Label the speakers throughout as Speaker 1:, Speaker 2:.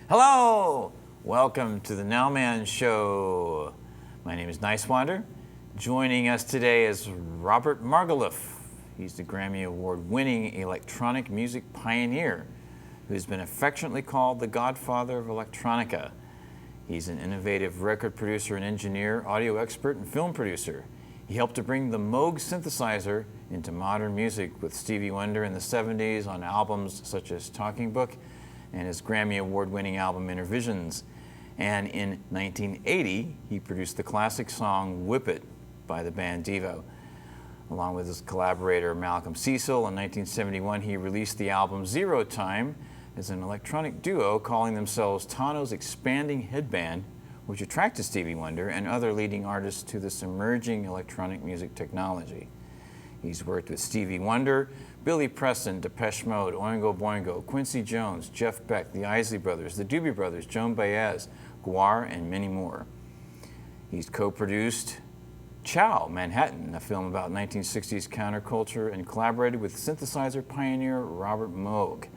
Speaker 1: Hello! Welcome to the Nowman Show. My name is Nice Wander. Joining us today is Robert Margouleff. He's the Grammy Award winning electronic music pioneer who has been affectionately called the godfather of electronica. He's an innovative record producer and engineer, audio expert, and film producer. He helped to bring the Moog synthesizer into modern music with Stevie Wonder in the 70s on albums such as Talking Book and his Grammy Award-winning album Innervisions. And in 1980, he produced the classic song Whip It by the band Devo. Along with his collaborator Malcolm Cecil, in 1971 he released the album Zero Time as an electronic duo calling themselves T.O.N.To's Expanding Headband, which attracted Stevie Wonder and other leading artists to this emerging electronic music technology. He's worked with Stevie Wonder, Billy Preston, Depeche Mode, Oingo Boingo, Quincy Jones, Jeff Beck, the Isley Brothers, the Doobie Brothers, Joan Baez, GWAR, and many more. He's co-produced Ciao, Manhattan, a film about 1960s counterculture, and collaborated with synthesizer pioneer Robert Moog.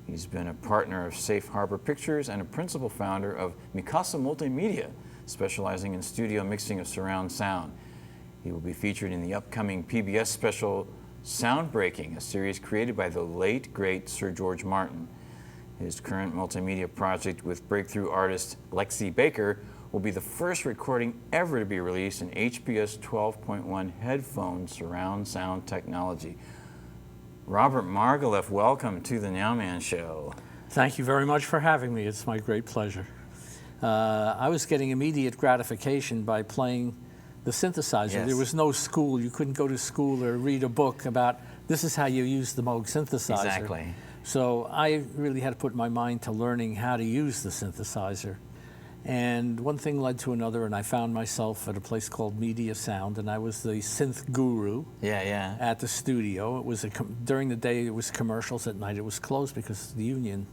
Speaker 1: He's been a partner of Safe Harbor Pictures and a principal founder of Mikasa Multimedia, specializing in studio mixing of surround sound. He will be featured in the upcoming PBS special Soundbreaking, a series created by the late, great Sir George Martin. His current multimedia project with breakthrough artist Lexi Baker will be the first recording ever to be released in HPS 12.1 headphone surround sound technology. Robert Margouleff, welcome to the Nowman Show.
Speaker 2: Thank you very much for having me. It's my great pleasure. I was getting immediate gratification by playing the synthesizer.
Speaker 1: Yes.
Speaker 2: There was no school. You couldn't go to school or read a book about this is how you use the Moog synthesizer.
Speaker 1: Exactly.
Speaker 2: So I really had to put my mind to learning how to use the synthesizer. And one thing led to another, and I found myself at a place called Media Sound, and I was the synth guru at the studio. It was during the day it was commercials, at night it was closed because the union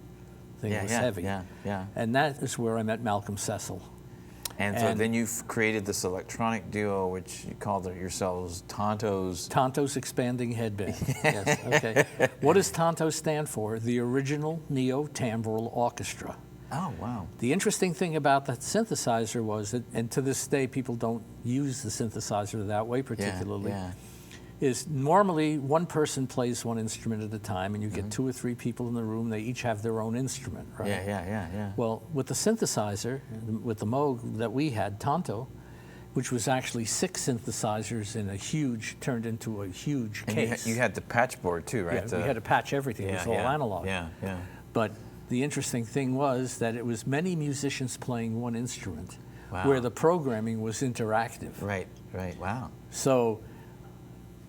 Speaker 2: thing was heavy. And that is where I met Malcolm Cecil.
Speaker 1: And so then you've created this electronic duo, which you called it yourselves T.O.N.To's
Speaker 2: Expanding Headband. Yes, okay. What does T.O.N.T.O stand for? The Original Neo-Timbral Orchestra.
Speaker 1: Oh, wow.
Speaker 2: The interesting thing about that synthesizer was that, and to this day people don't use the synthesizer that way particularly, is normally one person plays one instrument at a time and you get 2 or 3 people in the room, they each have their own instrument, right?
Speaker 1: Yeah.
Speaker 2: Well, with the synthesizer, with the Moog that we had, T.O.N.T.O, which was actually 6 synthesizers in a huge, turned into a huge case.
Speaker 1: You had the patch board too, right?
Speaker 2: Yeah, we had to patch everything, it was all analog.
Speaker 1: Yeah.
Speaker 2: But the interesting thing was that it was many musicians playing one instrument, where the programming was interactive.
Speaker 1: Right, wow.
Speaker 2: So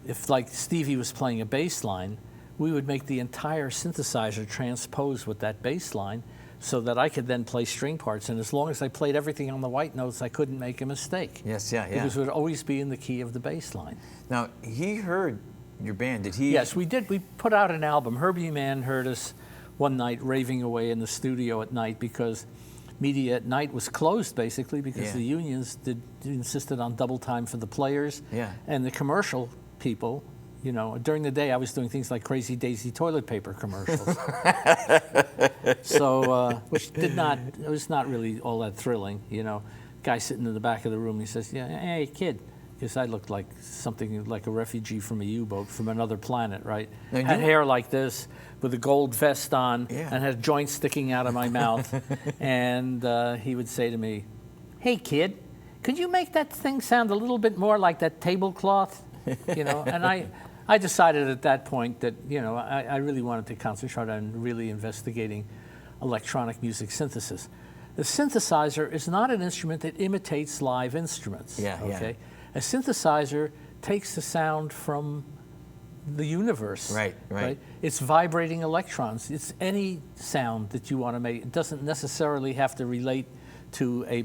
Speaker 2: if like Stevie was playing a bass line, we would make the entire synthesizer transpose with that bass line so that I could then play string parts. And as long as I played everything on the white notes, I couldn't make a mistake.
Speaker 1: Yes,
Speaker 2: Because it would always be in the key of the bass line.
Speaker 1: Now, he heard your band, did he?
Speaker 2: Yes, we did. We put out an album. Herbie Mann heard us one night raving away in the studio at night because Media at Night was closed basically because the unions insisted on double time for the players and the commercial people. You know, during the day I was doing things like Crazy Daisy toilet paper commercials. So, which it was not really all that thrilling, you know. Guy sitting in the back of the room, he says, hey kid, because I looked like something like a refugee from a U-boat from another planet, right? Had hair like this, with a gold vest on, and had joints sticking out of my mouth. And he would say to me, hey kid, could you make that thing sound a little bit more like that tablecloth? You know, and I decided at that point that, you know, I really wanted to concentrate on really investigating electronic music synthesis. The synthesizer is not an instrument that imitates live instruments, okay? A synthesizer takes the sound from the universe.
Speaker 1: Right.
Speaker 2: It's vibrating electrons. It's any sound that you want to make. It doesn't necessarily have to relate to a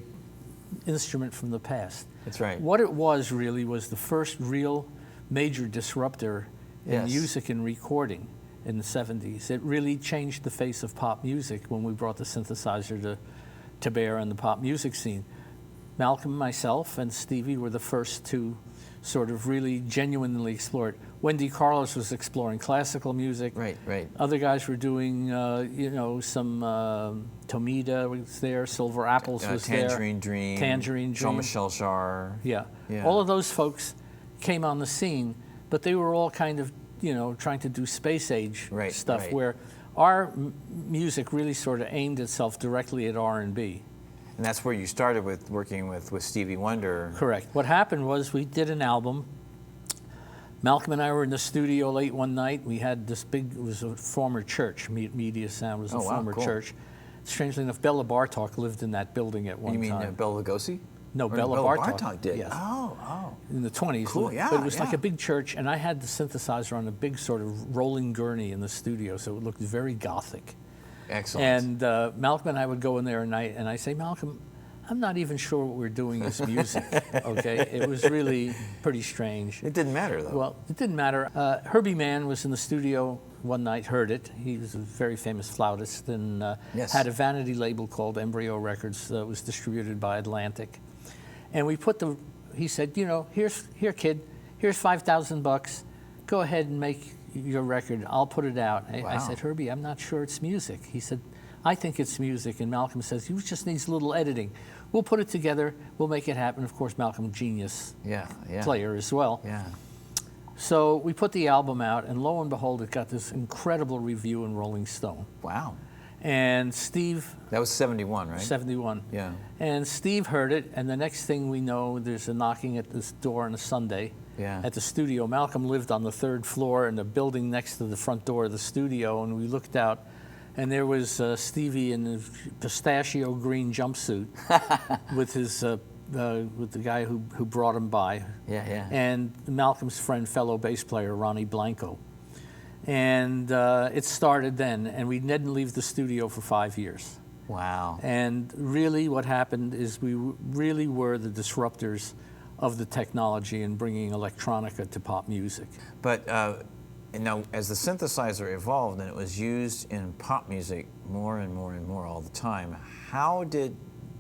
Speaker 2: instrument from the past.
Speaker 1: That's right.
Speaker 2: What it was really was the first real major disruptor in music and recording in the 70s. It really changed the face of pop music when we brought the synthesizer to bear on the pop music scene. Malcolm, myself, and Stevie were the first to sort of really genuinely explore it. Wendy Carlos was exploring classical music.
Speaker 1: Right, right.
Speaker 2: Other guys were doing, you know, some Tomita was there, Silver Apples was
Speaker 1: Tangerine
Speaker 2: there.
Speaker 1: Dream.
Speaker 2: Tangerine Dream.
Speaker 1: Jean-Michel Jarre.
Speaker 2: Yeah.
Speaker 1: Yeah.
Speaker 2: All of those folks came on the scene, but they were all kind of, you know, trying to do space age stuff
Speaker 1: right.
Speaker 2: where our music really sort of aimed itself directly at R&B.
Speaker 1: And that's where you started with working with Stevie Wonder.
Speaker 2: Correct. What happened was we did an album. Malcolm and I were in the studio late one night. We had this big, it was a former church. Media Sound was a former church. Strangely enough, Bela Bartok lived in that building at one time.
Speaker 1: You mean Bela Lugosi?
Speaker 2: No, Bela Bartok
Speaker 1: did.
Speaker 2: Yes.
Speaker 1: Oh.
Speaker 2: In the 20s.
Speaker 1: Cool, yeah.
Speaker 2: But it was like a big church, and I had the synthesizer on a big sort of rolling gurney in the studio, so it looked very gothic.
Speaker 1: Excellent.
Speaker 2: And Malcolm and I would go in there at night, and I say, Malcolm, I'm not even sure what we're doing is music, okay? It was really pretty strange.
Speaker 1: It didn't matter, though.
Speaker 2: Well, it didn't matter. Herbie Mann was in the studio one night, heard it. He was a very famous flautist, and had a vanity label called Embryo Records that was distributed by Atlantic. And we put he said, you know, here, kid, here's $5,000. Go ahead and make your record. I'll put it out.
Speaker 1: Wow.
Speaker 2: I said, Herbie, I'm not sure it's music. He said, I think it's music. And Malcolm says, you just needs a little editing. We'll put it together. We'll make it happen. Of course, Malcolm, genius player as well.
Speaker 1: Yeah.
Speaker 2: So we put the album out, and lo and behold, it got this incredible review in Rolling Stone.
Speaker 1: Wow.
Speaker 2: And Steve...
Speaker 1: That was 71, right?
Speaker 2: 71.
Speaker 1: Yeah.
Speaker 2: And Steve heard it, and the next thing we know, there's a knocking at this door on a Sunday at the studio. Malcolm lived on the 3rd floor in the building next to the front door of the studio, and we looked out, and there was Stevie in a pistachio green jumpsuit with his with the guy who brought him by. And Malcolm's friend, fellow bass player, Ronnie Blanco. And it started then, and we didn't leave the studio for 5 years.
Speaker 1: Wow.
Speaker 2: And really what happened is we really were the disruptors of the technology and bringing electronica to pop music.
Speaker 1: But now, as the synthesizer evolved and it was used in pop music more and more and more all the time, how did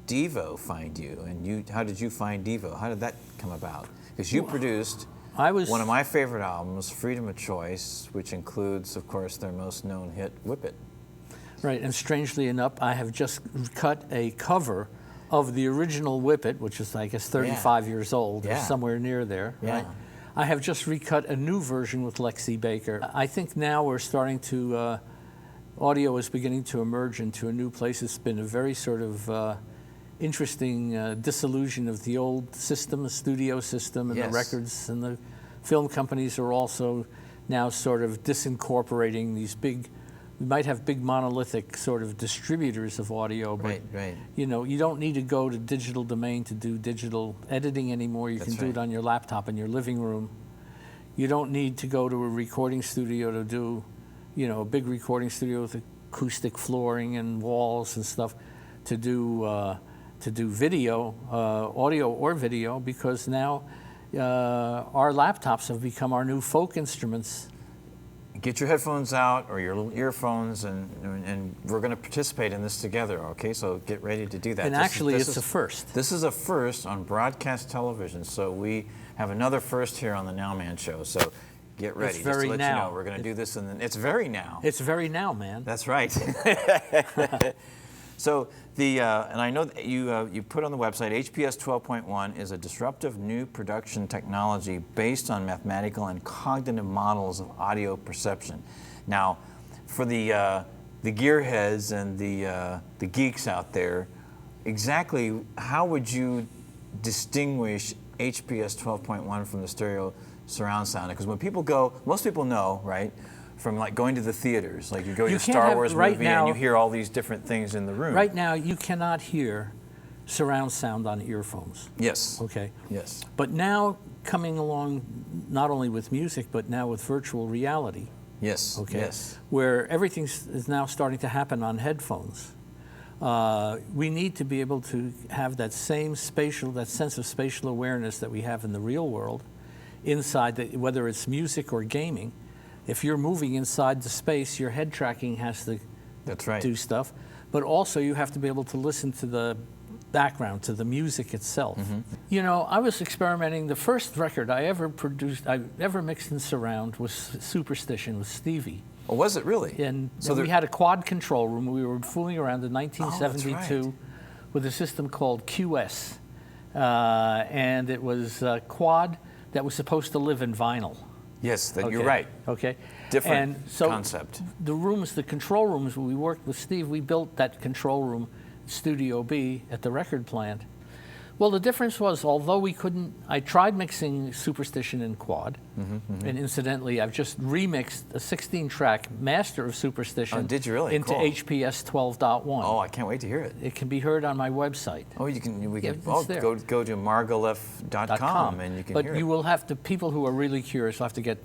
Speaker 1: Devo find you? And how did you find Devo? How did that come about? Because you produced one of my favorite albums, Freedom of Choice, which includes, of course, their most known hit, Whip It.
Speaker 2: Right, and strangely enough, I have just cut a cover of the original Whip It, which is, I guess, 35 years old, or somewhere near there. Right? I have just recut a new version with Lexi Baker. I think now we're starting to, audio is beginning to emerge into a new place. It's been a very sort of interesting disillusion of the old system, the studio system, and the records, and the film companies are also now sort of disincorporating these big, we might have big monolithic sort of distributors of audio, but you know, you don't need to go to Digital Domain to do digital editing anymore. You can do it on your laptop in your living room. You don't need to go to a recording studio to do, you know, a big recording studio with acoustic flooring and walls and stuff to do video, audio or video, because now our laptops have become our new folk instruments.
Speaker 1: Get your headphones out or your little earphones, and we're going to participate in this together, okay? So get ready to do that.
Speaker 2: And actually, it's a first.
Speaker 1: This is a first on broadcast television, so we have another first here on the Nowman Show. So get ready.
Speaker 2: It's very
Speaker 1: just to let
Speaker 2: now.
Speaker 1: you know, we're going to do this, and it's very now.
Speaker 2: It's very now, man.
Speaker 1: That's right. So and I know that you put on the website, HPS 12.1 is a disruptive new production technology based on mathematical and cognitive models of audio perception. Now, for the gearheads and the geeks out there, exactly how would you distinguish HPS 12.1 from the stereo surround sound? Because when people go, most people know, right? From like going to the theaters, like you go to a Star Wars movie and you hear all these different things in the room.
Speaker 2: Right now, you cannot hear surround sound on earphones.
Speaker 1: Yes.
Speaker 2: Okay.
Speaker 1: Yes.
Speaker 2: But now, coming along, not only with music, but now with virtual reality.
Speaker 1: Yes.
Speaker 2: Okay.
Speaker 1: Yes.
Speaker 2: Where everything is now starting to happen on headphones. We need to be able to have that same that sense of spatial awareness that we have in the real world, inside whether it's music or gaming. If you're moving inside the space, your head tracking has to do stuff. But also you have to be able to listen to the background to the music itself. You know, I was experimenting. The first record I ever produced, I ever mixed in surround was Superstition with Stevie.
Speaker 1: Oh, was it really?
Speaker 2: And
Speaker 1: So
Speaker 2: we had a quad control room. We were fooling around in
Speaker 1: that's
Speaker 2: 1972
Speaker 1: right.
Speaker 2: with a system called QS. And it was a quad that was supposed to live in vinyl.
Speaker 1: Yes, you're
Speaker 2: Okay.
Speaker 1: right.
Speaker 2: Okay.
Speaker 1: Different
Speaker 2: and so
Speaker 1: concept.
Speaker 2: The rooms, the control rooms, we worked with Steve, we built that control room, Studio B, at the record plant. Well, the difference was, although we couldn't, I tried mixing Superstition in quad, and incidentally, I've just remixed a 16-track master of Superstition
Speaker 1: Oh, did you really?
Speaker 2: into
Speaker 1: Cool.
Speaker 2: HPS 12.1.
Speaker 1: Oh, I can't wait to hear it.
Speaker 2: It can be heard on my website.
Speaker 1: Oh, we
Speaker 2: Yeah,
Speaker 1: can
Speaker 2: it's there.
Speaker 1: go to margouleff.com and you can
Speaker 2: But
Speaker 1: hear it.
Speaker 2: you will have to, people who are really curious will have to get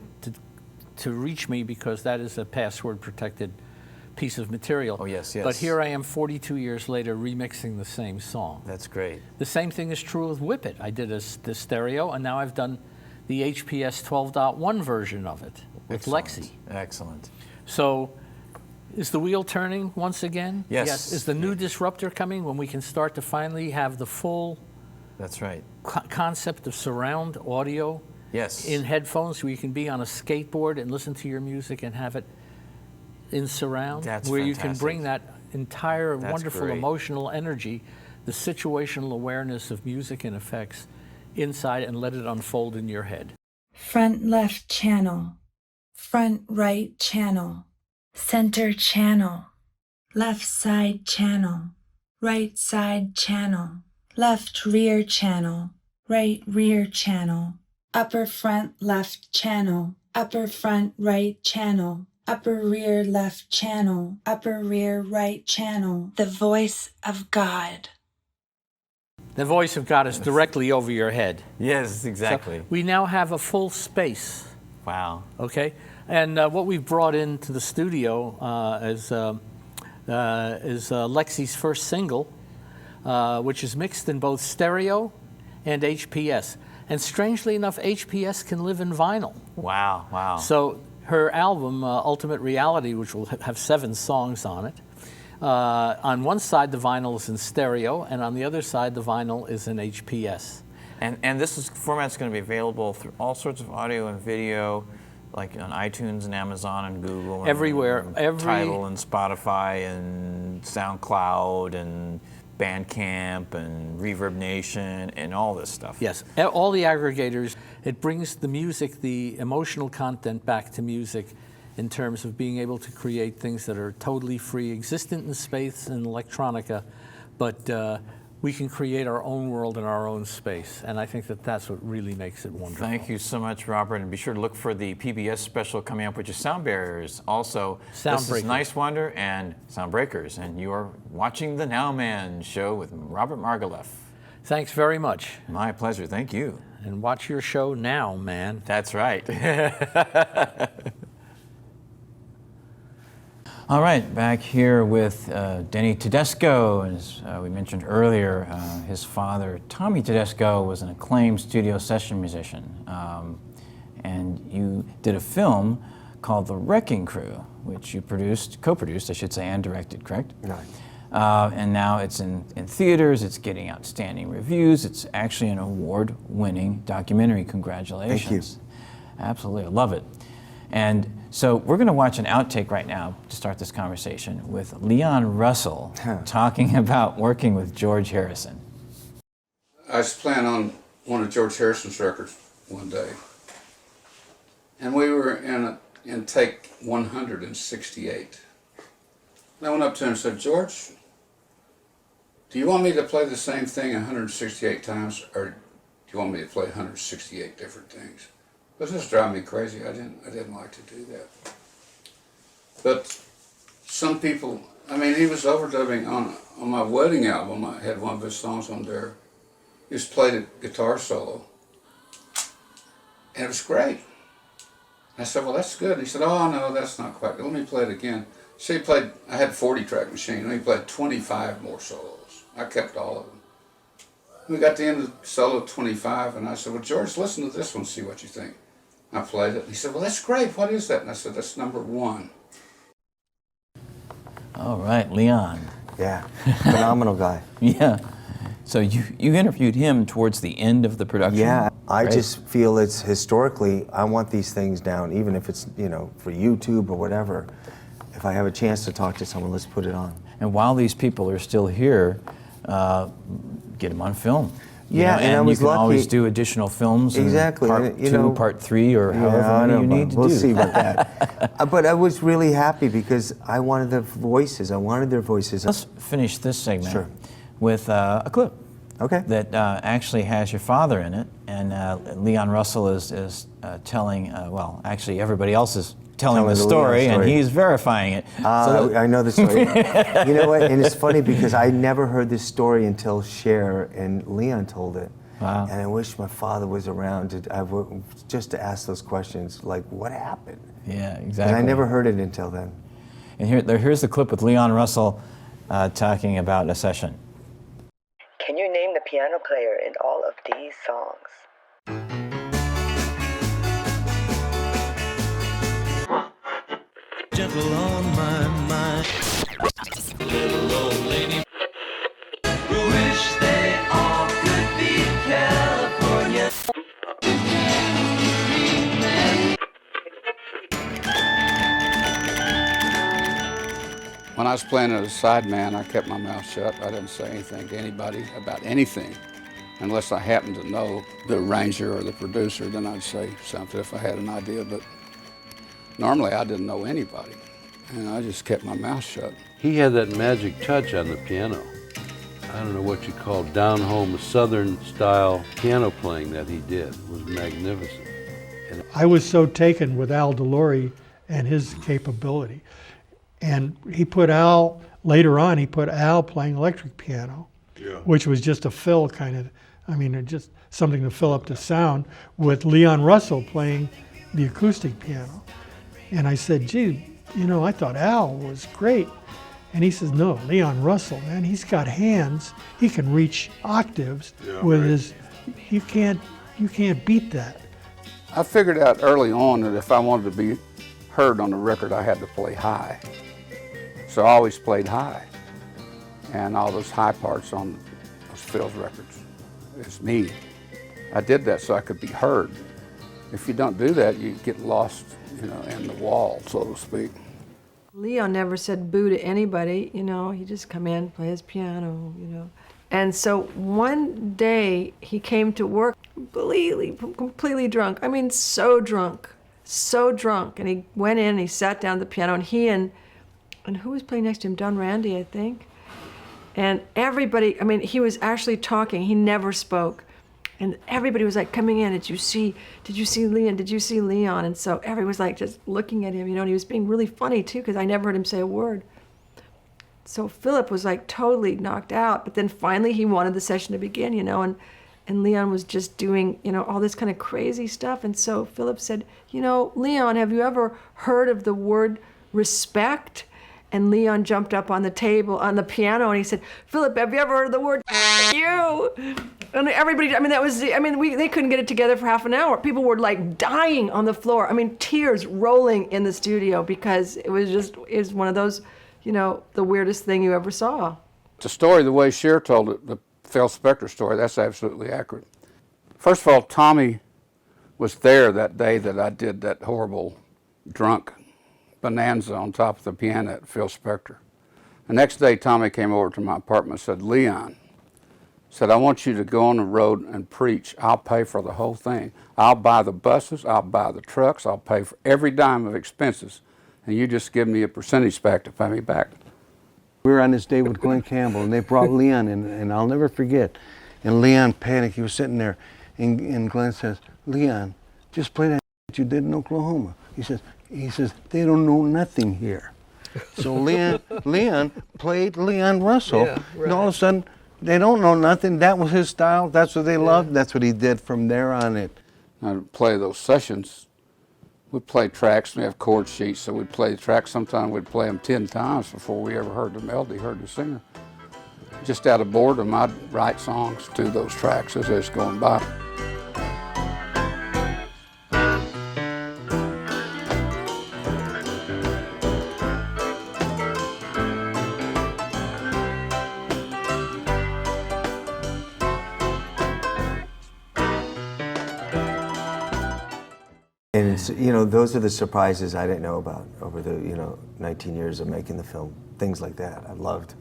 Speaker 2: to reach me, because that is a password protected piece of material.
Speaker 1: Oh, yes, yes.
Speaker 2: But here I am 42 years later remixing the same song.
Speaker 1: That's great.
Speaker 2: The same thing is true with Whip It. I did the stereo, and now I've done the HPS 12.1 version of it with
Speaker 1: Excellent.
Speaker 2: Lexi.
Speaker 1: Excellent.
Speaker 2: So is the wheel turning once again?
Speaker 1: Yes.
Speaker 2: Is the new disruptor coming when we can start to finally have the full
Speaker 1: That's right.
Speaker 2: concept of surround audio
Speaker 1: Yes.
Speaker 2: in headphones, where you can be on a skateboard and listen to your music and have it in surround?
Speaker 1: That's
Speaker 2: where you can
Speaker 1: fantastic.
Speaker 2: bring that entire
Speaker 1: That's
Speaker 2: wonderful
Speaker 1: great.
Speaker 2: emotional energy, the situational awareness of music and effects inside, and let it unfold in your head.
Speaker 3: Front left channel, front right channel, center channel, left side channel, right side channel, left rear channel, right rear channel, upper front left channel, upper front right channel, upper rear left channel, upper rear right channel. The voice of God.
Speaker 2: The voice of God is directly over your head.
Speaker 1: Yes, exactly.
Speaker 2: So we now have a full space.
Speaker 1: Wow.
Speaker 2: Okay, and what we've brought into the studio is Lexi's first single, which is mixed in both stereo and HPS. And strangely enough, HPS can live in vinyl.
Speaker 1: Wow. Wow.
Speaker 2: So her album, Ultimate Reality, which will have 7 songs on it, on one side the vinyl is in stereo, and on the other side the vinyl is in HPS.
Speaker 1: And this format's going to be available through all sorts of audio and video, like on iTunes and Amazon and Google. And
Speaker 2: Everywhere.
Speaker 1: Tidal and Spotify and SoundCloud and Bandcamp and Reverb Nation and all this stuff.
Speaker 2: Yes, all the aggregators. It brings the music, the emotional content back to music, in terms of being able to create things that are totally free, existent in space and electronica, but we can create our own world in our own space. And I think that that's what really makes it wonderful.
Speaker 1: Thank you so much, Robert. And be sure to look for the PBS special coming up, which is Sound Barriers. Also, this is Nice Wonder and Sound Breakers. And you are watching the Nowman Show with Robert Margouleff.
Speaker 2: Thanks very much.
Speaker 1: My pleasure. Thank you.
Speaker 2: And watch your show now, man.
Speaker 1: That's right. All right, back here with Denny Tedesco. As we mentioned earlier, his father, Tommy Tedesco, was an acclaimed studio session musician. And you did a film called The Wrecking Crew, which you co-produced, I should say, and directed, correct?
Speaker 4: Right.
Speaker 1: And now it's in theaters, it's getting outstanding reviews. It's actually an award-winning documentary. Congratulations.
Speaker 4: Thank you.
Speaker 1: Absolutely, I love it. And so we're going to watch an outtake right now to start this conversation with Leon Russell talking about working with George Harrison.
Speaker 5: I was playing on one of George Harrison's records one day, and we were in take 168. And I went up to him and said, "George, do you want me to play the same thing 168 times, or do you want me to play 168 different things?" Because this drove me crazy. I didn't like to do that. But some people, I mean, he was overdubbing on my wedding album. I had one of his songs on there. He just played a guitar solo, and it was great. I said, "Well, that's good." And he said, "Oh, no, that's not quite good. Let me play it again." So he played, I had a 40-track machine, and he played 25 more solos. I kept all of them. We got to the end of solo 25, and I said, "Well, George, listen to this one, see what you think." I played it, and he said, "Well, that's great. What is that?" And I said, "That's number 1.
Speaker 1: All right, Leon.
Speaker 4: Yeah, phenomenal guy.
Speaker 1: Yeah. So you interviewed him towards the end of the production?
Speaker 4: Yeah, I
Speaker 1: Great.
Speaker 4: just feel it's historically, I want these things down, even if it's, you know, for YouTube or whatever. If I have a chance to talk to someone, let's put it on.
Speaker 1: And while these people are still here, get them on film.
Speaker 4: Yeah, and I was
Speaker 1: you can
Speaker 4: lucky.
Speaker 1: always do additional films.
Speaker 4: Exactly,
Speaker 1: Part
Speaker 4: and, you
Speaker 1: 2,
Speaker 4: know,
Speaker 1: part 3, or
Speaker 4: Yeah,
Speaker 1: however
Speaker 4: I
Speaker 1: many
Speaker 4: know,
Speaker 1: you
Speaker 4: but
Speaker 1: need to
Speaker 4: we'll
Speaker 1: do.
Speaker 4: see about that. But I was really happy because I wanted the voices. I wanted their voices.
Speaker 1: Let's finish this segment
Speaker 4: Sure.
Speaker 1: with a clip
Speaker 4: Okay.
Speaker 1: that actually has your father in it, and Leon Russell is telling, well, actually everybody else is telling the
Speaker 4: the Leon
Speaker 1: story, and
Speaker 4: story.
Speaker 1: he's verifying it.
Speaker 4: I know the story. You know what? And it's funny because I never heard this story until Cher and Leon told it.
Speaker 1: Wow.
Speaker 4: And I wish my father was around just to ask those questions, like what happened?
Speaker 1: Yeah,
Speaker 4: And
Speaker 1: exactly.
Speaker 4: I never heard it until then.
Speaker 1: And here's the clip with Leon Russell talking about a session.
Speaker 6: Can you name the piano player in all of these songs?
Speaker 7: Gentle on my mind. Little old lady. Wish they all could be California.
Speaker 5: When I was playing as a sideman, I kept my mouth shut. I didn't say anything to anybody about anything. Unless I happened to know the arranger or the producer, then I'd say something if I had an idea. But normally I didn't know anybody, and I just kept my mouth shut.
Speaker 8: He had that magic touch on the piano. I don't know what you call down-home Southern style piano playing that he did. It was magnificent.
Speaker 9: I was so taken with Al DeLory and his capability. And he put Al, later on, he put Al playing electric piano, which was just a fill kind of, I mean, just something to fill up the sound, with Leon Russell playing the acoustic piano. And I said, gee, you know, I thought Al was great. And he says, no, Leon Russell, man, he's got hands. He can reach octaves with his, you can't beat that.
Speaker 5: I figured out early on that if I wanted to be heard on the record, I had to play high. So I always played high. And all those high parts on those Phil's records, it's me. I did that so I could be heard. If you don't do that, you get lost, you know, in the wall, so to speak.
Speaker 10: Leon never said boo to anybody, you know, he just come in, play his piano, you know. And so one day he came to work completely drunk. I mean, so drunk. And he went in and he sat down at the piano, and he and who was playing next to him? Don Randy, I think. And everybody, I mean, he was actually talking, he never spoke. And everybody was like coming in, did you see Leon? Did you see Leon? And so everybody was like just looking at him, you know, and he was being really funny too, because I never heard him say a word. So Philip was like totally knocked out, but then finally he wanted the session to begin, you know, and Leon was just doing, you know, all this kind of crazy stuff. And so Philip said, you know, Leon, have you ever heard of the word respect? And Leon jumped up on the table, on the piano, and he said, Philip, have you ever heard of the word you? And everybody, I mean, they couldn't get it together for half an hour. People were like dying on the floor. I mean, tears rolling in the studio, because it was one of those, you know, the weirdest thing you ever saw.
Speaker 5: The story, the way Cher told it, the Phil Spector story, that's absolutely accurate. First of all, Tommy was there that day that I did that horrible drunk bonanza on top of the piano at Phil Spector. The next day, Tommy came over to my apartment and said, Leon, said, I want you to go on the road and preach. I'll pay for the whole thing. I'll buy the buses, I'll buy the trucks, I'll pay for every dime of expenses, and you just give me a percentage back to pay me back.
Speaker 8: We were on this day with Glenn Campbell, and they brought Leon in, and I'll never forget. And Leon panicked. He was sitting there, and Glenn says, Leon, just play that you did in Oklahoma. He says, they don't know nothing here. So Leon played Leon Russell, and all of a sudden, they don't know nothing. That was his style. That's what they loved. That's what he did from there on it.
Speaker 5: I'd play those sessions. We'd play tracks, and we have chord sheets, so we'd play the tracks. Sometimes we'd play them 10 times before we ever heard the melody, heard the singer. Just out of boredom, I'd write songs to those tracks as they was going by.
Speaker 4: And it's, you know, those are the surprises I didn't know about over the 19 years of making the film. Things like that I loved.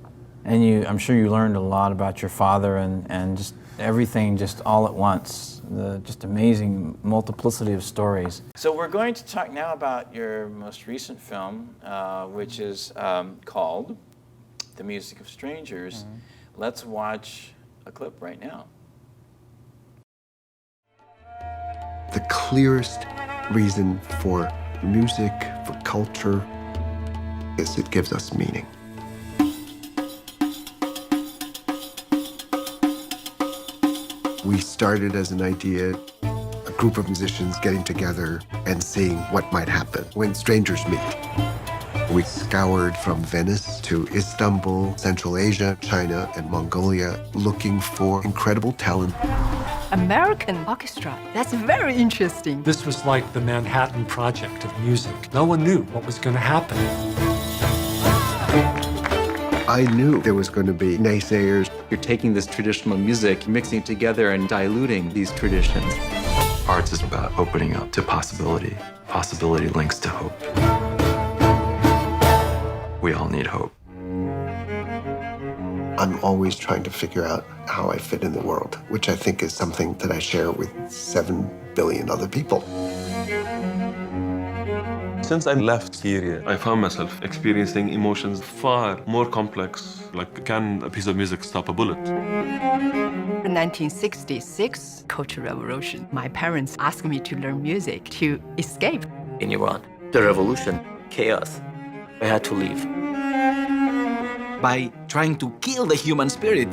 Speaker 1: And I'm sure you learned a lot about your father and just everything just all at once. The just amazing multiplicity of stories. So we're going to talk now about your most recent film, which is called The Music of Strangers. Let's watch a clip right now.
Speaker 11: The clearest reason for music, for culture, is it gives us meaning. We started as an idea, a group of musicians getting together and seeing what might happen when strangers meet. We scoured from Venice to Istanbul, Central Asia, China, and Mongolia, looking for incredible talent.
Speaker 10: American orchestra. That's very interesting.
Speaker 12: This was like the Manhattan Project of music. No one knew what was going to happen.
Speaker 11: I knew there was going to be naysayers.
Speaker 13: You're taking this traditional music, mixing it together and diluting these traditions.
Speaker 14: Arts is about opening up to possibility. Possibility links to hope. We all need hope.
Speaker 11: I'm always trying to figure out how I fit in the world, which I think is something that I share with 7 billion other people.
Speaker 15: Since I left Syria, I found myself experiencing emotions far more complex. Like, can a piece of music stop a bullet?
Speaker 16: In 1966, Cultural Revolution, my parents asked me to learn music to escape.
Speaker 17: In Iran, the revolution, chaos, I had to leave. By trying to kill the human spirit,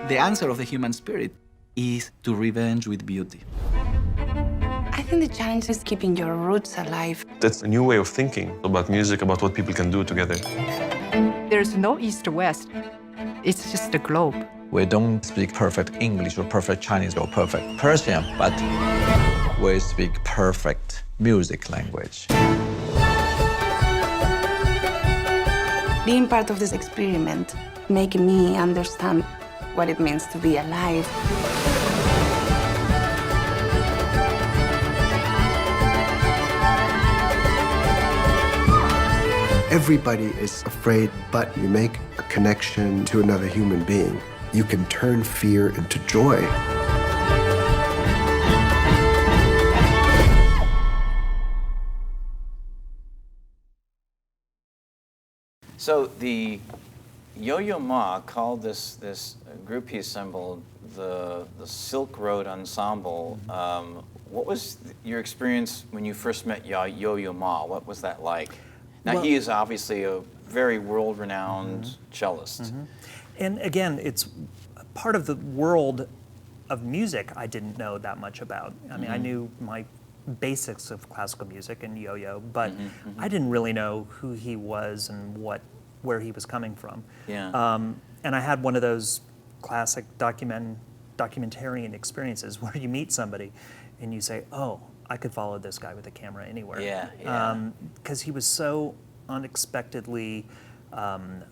Speaker 17: the answer of the human spirit is to revenge with beauty.
Speaker 18: I think the challenge is keeping your roots alive.
Speaker 15: That's a new way of thinking about music, about what people can do together.
Speaker 16: There's no East or West. It's just a globe.
Speaker 19: We don't speak perfect English or perfect Chinese or perfect Persian, but we speak perfect music language.
Speaker 18: Being part of this experiment, making me understand what it means to be alive.
Speaker 11: Everybody is afraid, but you make a connection to another human being. You can turn fear into joy.
Speaker 1: So the Yo-Yo Ma called this group he assembled the Silk Road Ensemble. What was your experience when you first met Yo-Yo Ma? What was that like? Now,
Speaker 20: well,
Speaker 1: he is obviously a very world-renowned cellist.
Speaker 20: And again, it's part of the world of music I didn't know that much about. I mean, I knew my basics of classical music and yo-yo, but I didn't really know who he was and where he was coming from.
Speaker 1: Yeah.
Speaker 20: And I had one of those classic documentarian experiences where you meet somebody and you say, oh, I could follow this guy with a camera anywhere.
Speaker 1: Yeah.
Speaker 20: Because he was so unexpectedly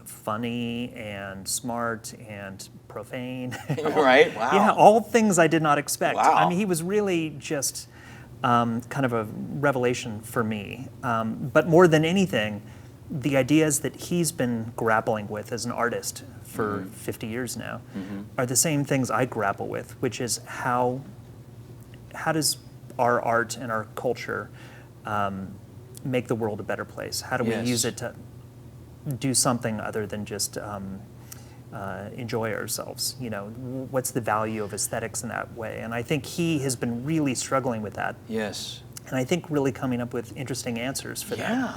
Speaker 20: funny and smart and profane.
Speaker 1: Right, wow.
Speaker 20: Yeah, all things I did not expect.
Speaker 1: Wow.
Speaker 20: I mean, he was really just kind of a revelation for me. But more than anything, the ideas that he's been grappling with as an artist for 50 years now are the same things I grapple with, which is how does our art and our culture make the world a better place? How do we use it to do something other than just enjoy ourselves? You know, what's the value of aesthetics in that way? And I think he has been really struggling with that.
Speaker 1: Yes.
Speaker 20: And I think really coming up with interesting answers for that.
Speaker 1: Yeah.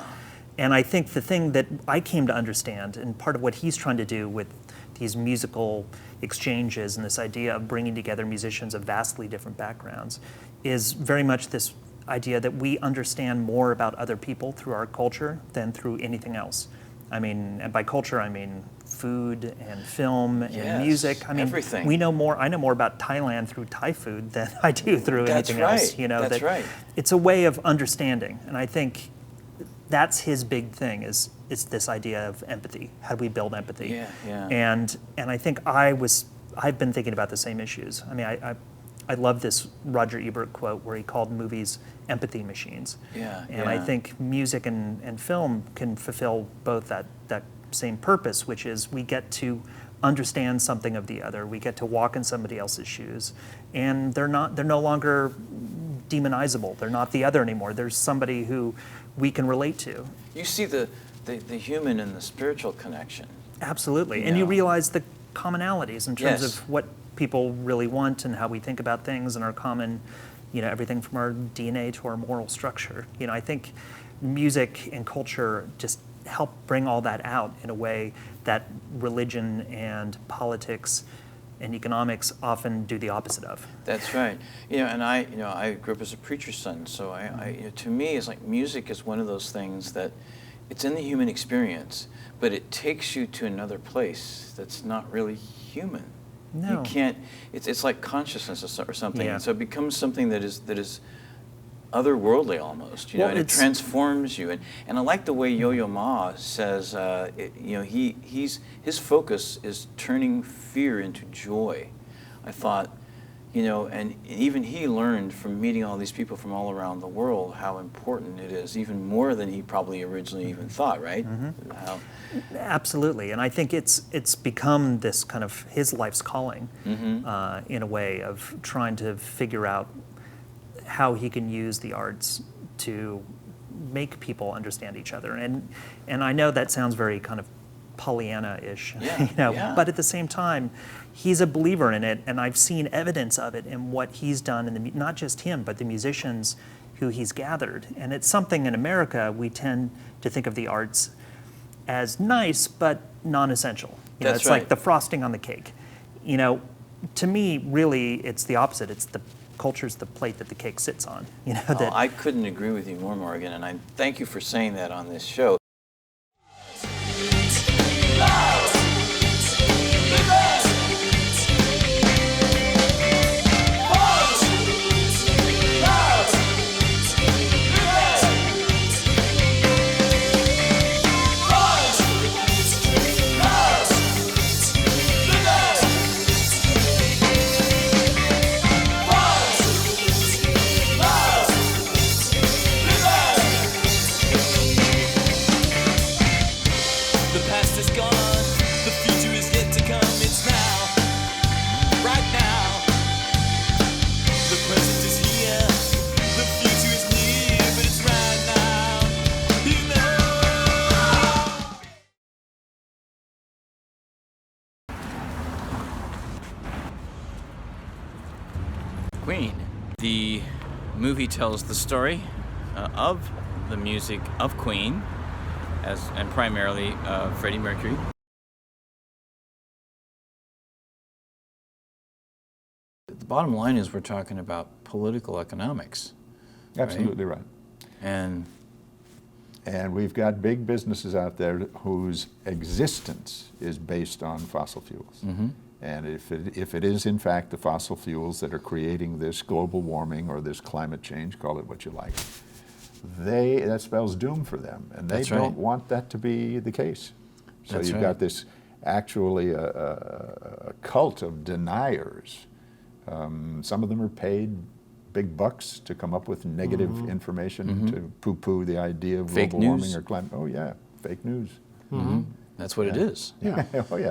Speaker 20: And I think the thing that I came to understand, and part of what he's trying to do with these musical exchanges and this idea of bringing together musicians of vastly different backgrounds, is very much this idea that we understand more about other people through our culture than through anything else. I mean, and by culture, I mean food and film and music. I mean,
Speaker 1: everything.
Speaker 20: I know more about Thailand through Thai food than I do through anything else. You know,
Speaker 1: That's right.
Speaker 20: It's a way of understanding, and I think that's his big thing. Is this idea of empathy? How do we build empathy?
Speaker 1: Yeah.
Speaker 20: And I think I've been thinking about the same issues. I mean, I love this Roger Ebert quote where he called movies empathy machines.
Speaker 1: Yeah.
Speaker 20: And I think music and film can fulfill both that same purpose, which is we get to understand something of the other. We get to walk in somebody else's shoes, and they're no longer demonizable. They're not the other anymore. There's somebody who we can relate to.
Speaker 1: You see the human and the spiritual connection.
Speaker 20: Absolutely. And you realize the commonalities in terms of what people really want and how we think about things and our common, everything from our DNA to our moral structure. I think music and culture just help bring all that out in a way that religion and politics and economics often do the opposite of.
Speaker 1: That's right. And I grew up as a preacher's son, so to me, it's like music is one of those things that it's in the human experience, but it takes you to another place that's not really human.
Speaker 20: No.
Speaker 1: You can't. It's like consciousness or something.
Speaker 20: Yeah.
Speaker 1: And so it becomes something that is otherworldly almost. And it transforms you. And I like the way Yo-Yo Ma says. His focus is turning fear into joy. I thought, and even he learned from meeting all these people from all around the world how important it is, even more than he probably originally even thought, right?
Speaker 20: Mm-hmm. Absolutely, and I think it's become this kind of his life's calling, in a way of trying to figure out how he can use the arts to make people understand each other. And I know that sounds very kind of Pollyanna-ish, but at the same time, he's a believer in it, and I've seen evidence of it in what he's done, and not just him, but the musicians who he's gathered. And it's something in America we tend to think of the arts as nice, but non-essential.
Speaker 1: That's
Speaker 20: it's
Speaker 1: right.
Speaker 20: like the frosting on the cake. To me, really, it's the opposite. It's the culture's the plate that the cake sits on.
Speaker 1: I couldn't agree with you more, Morgan, and I thank you for saying that on this show. Queen. The movie tells the story of the music of Queen, and primarily Freddie Mercury. The bottom line is we're talking about political economics.
Speaker 21: Absolutely right.
Speaker 1: And
Speaker 21: we've got big businesses out there whose existence is based on fossil fuels.
Speaker 1: Mm-hmm.
Speaker 21: And if it is in fact the fossil fuels that are creating this global warming or this climate change, call it what you like, that spells doom for them, and they don't want that to be the case. So you've got this actually a cult of deniers. Some of them are paid big bucks to come up with negative information to poo-poo the idea of global warming or climate. Oh yeah, fake news.
Speaker 1: That's what it is.
Speaker 21: Yeah. Oh yeah.